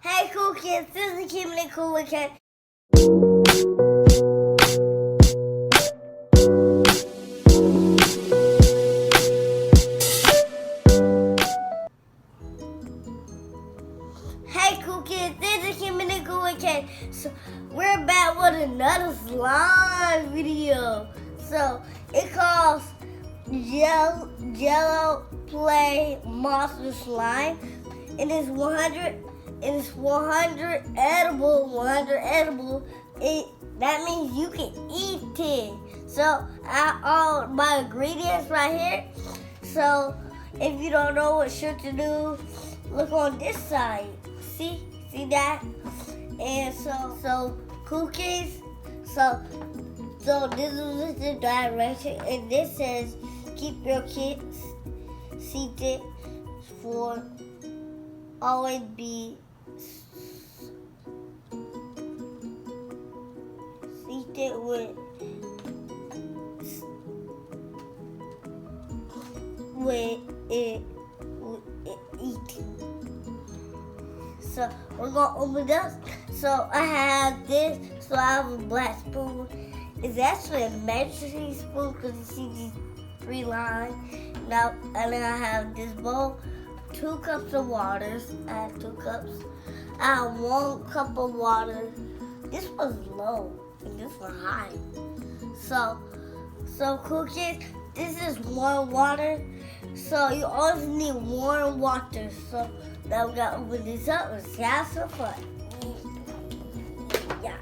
Hey cool kids, this is Keeping It Cool with Ken. Hey cool kids, this is Keeping It Cool with Ken. So we're back with another slime video. So it calls Jello Play Monster Slime. And it's 100 edible, 100 edible. That means you can eat it. So all my ingredients right here. So if you don't know what should to do, look on this side. See that? And so cookies. So this is the direction, and this says keep your kids seated for always be seated with eat. So we're gonna open this. So I have this. So I have a black spoon. It's actually a measuring spoon because you see these 3 lines. Now, and then I have this bowl. 2 cups of water. I have 2 cups. I have 1 cup of water. This was low and this was high. So cookies, this is warm water. So you always need warm water. So now we gotta open this up and have some fun. Yeah.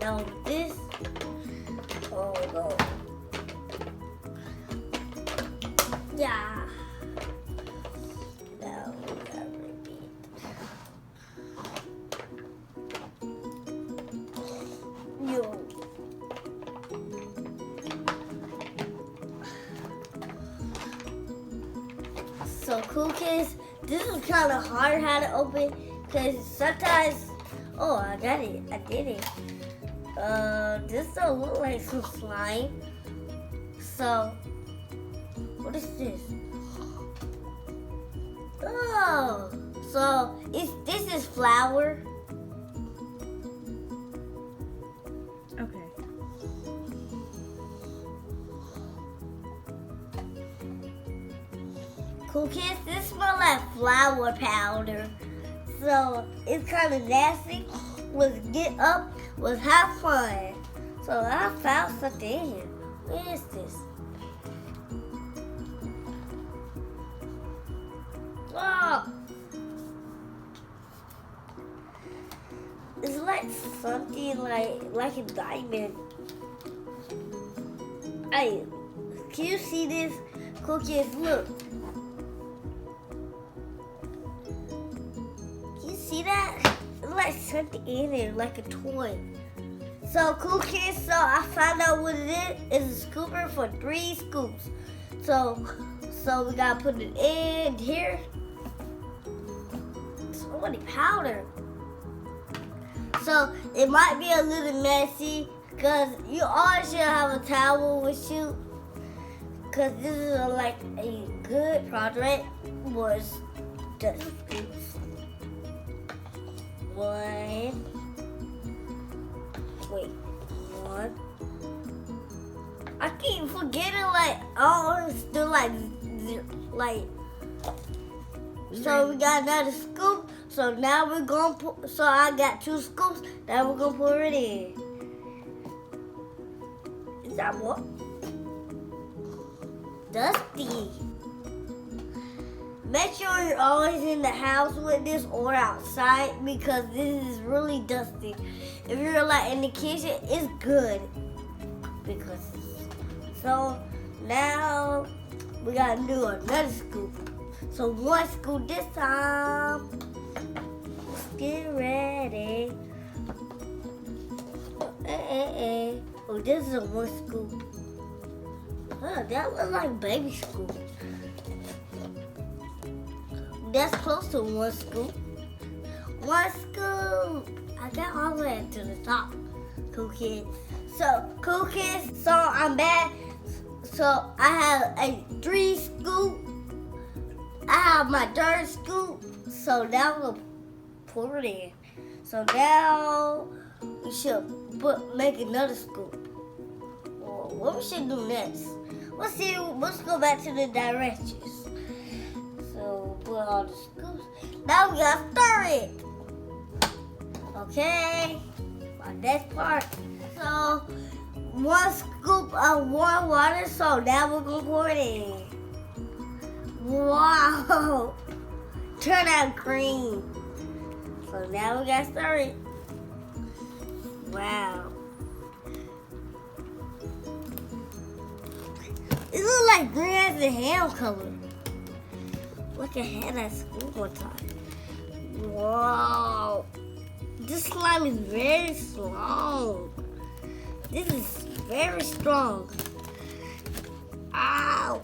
Now this. Oh no. Yeah. So cookies, this is kind of hard how to open because sometimes, oh I got it, I did it. This don't look like some slime. So, what is this? Oh, so this is flour. Okay. Cookies, this smells like flour powder. So it's kind of nasty. Let's get up, let's have fun. So I found something in here. Where is this? Oh! It's like something like a diamond. Hey, can you see this? Cookies, look. See that? It's like something in it, like a toy. So cookies, so I found out what it is. It's a scooper for 3 scoops. So we gotta put it in here. So many powder. So it might be a little messy because you always should have a towel with you. Because this is like a good project was the scoops. 1. I keep forgetting still like. So we got another scoop. So now we're gonna put. So I got 2 scoops. Now we're gonna pour it in. Is that what? Dusty. Make sure you're always in the house with this or outside because this is really dusty. If you're like in the kitchen, it's good. So now we gotta do another scoop. So 1 scoop this time. Let's get ready. Oh, this is a 1 scoop. Oh, that looks like baby scoop. That's close to 1 scoop. 1 scoop. I got all the way to the top. Cookies. So I'm back. So I have a 3 scoop. I have my 3rd scoop. So now we'll pour it in. So now we should make another scoop. Well, what we should do next? Let's go back to the directions. So put all the scoops. Now we gotta stir it. Okay, my next part. So 1 scoop of warm water. So now we're gonna pour it in. Wow, turn out green. So now we gotta stir it. Wow. It looks like green as the ham color. Look at had that scoop one time. Wow. This slime is very strong. This is very strong. Ow.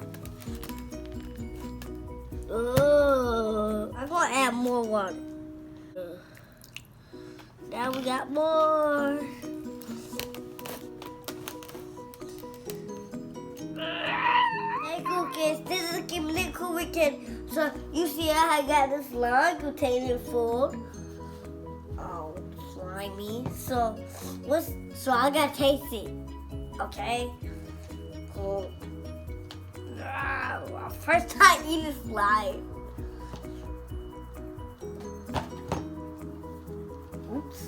Ugh. I'm gonna add more water. Now we got more. Hey cookies, this is keeping it cool weekend. So you see how I got this slime containing food. Oh, slimy. So I gotta taste it. Okay. Cool. First time eating slime. Oops.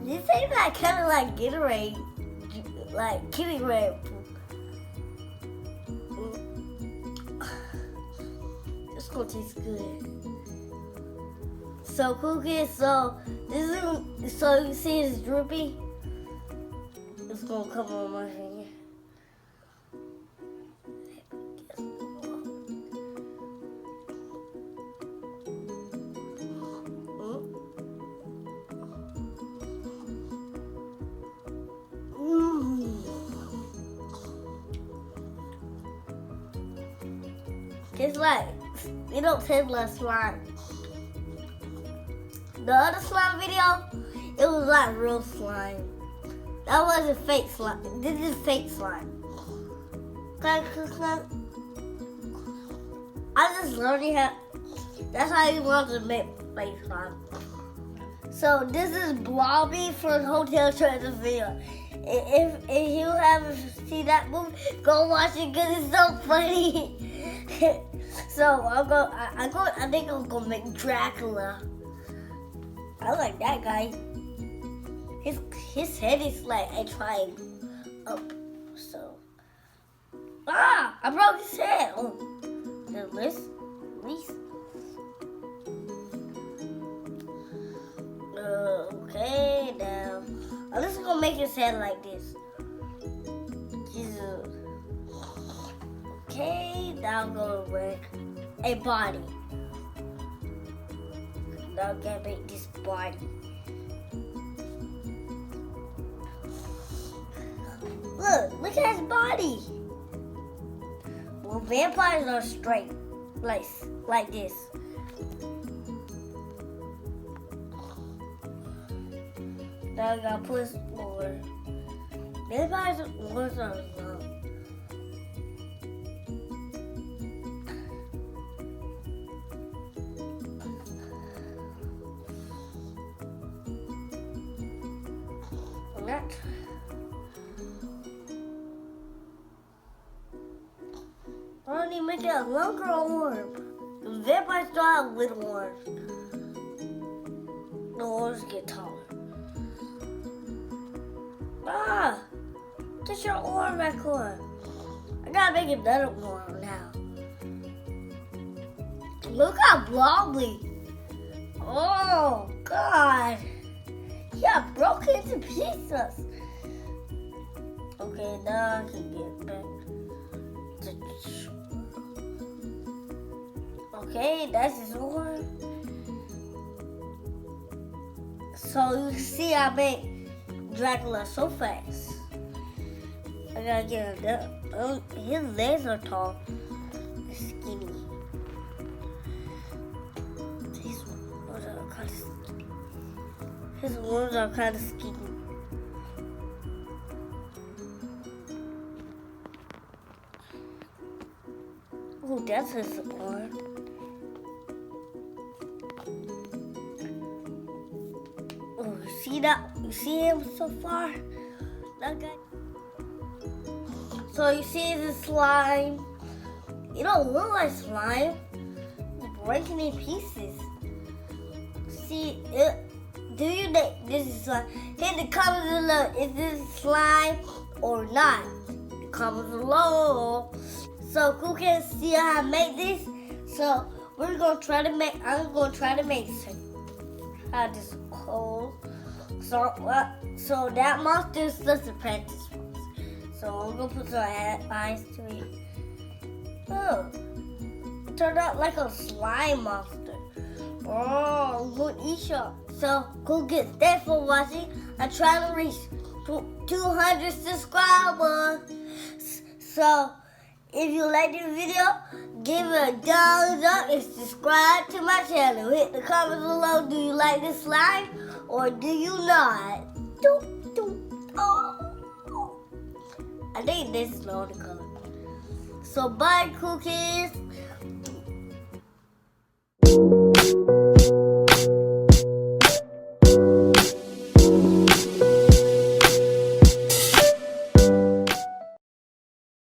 This tastes like kind of like Gatorade, like kitty red. It's gonna taste good. So cookies, so you see it's droopy. It's gonna come on my finger. It's like, it don't taste like slime. The other slime video, it was like real slime. That wasn't fake slime. This is fake slime. I just learned how, that's how you want to make fake slime. So this is Blobby from Hotel Transylvania. If you haven't seen that movie, go watch it because it's so funny. So I think I'm gonna make Dracula. I like that guy. His head is like a triangle up. So I broke his head. Oh, the list. Okay, now I'm just gonna make his head like this. Jesus. Okay, now I'm gonna make a body. Now I'm gonna make this body. Look at his body. Well, vampires are straight, like this. Now I gotta put more. Vampires are long. I don't even make it a longer arm. The vampires don't have little arms. The arms get taller. Get your arm back on. I gotta make another arm now. Look how blobbly. Oh, God. Yeah, broke into pieces. Okay, now I can get back. Okay, that's his arm. So you can see I made Dracula so fast. I gotta get him. His legs are tall, skinny. His arms are kind of skinny. Ooh, that's his arm. Oh, you see that? You see him so far? That guy. So you see the slime. You don't look like slime. It's breaking in pieces. See it? Do you think this is slime? Hit the comments below. Is this slime or not? The comments below. So who can see how I make this? So we're gonna try to make. I'm gonna try to make how this cold. So that monster is just a practice. So I'm gonna put some eyes to it. Oh, it turned out like a slime monster. Oh, good eat y'all. So go get that for watching. I'm trying to reach 200 subscribers. So if you like this video, give it a thumbs up and subscribe to my channel. Hit the comments below. Do you like this slime or do you not? Oh. I think this is the color. So bye, cool kids.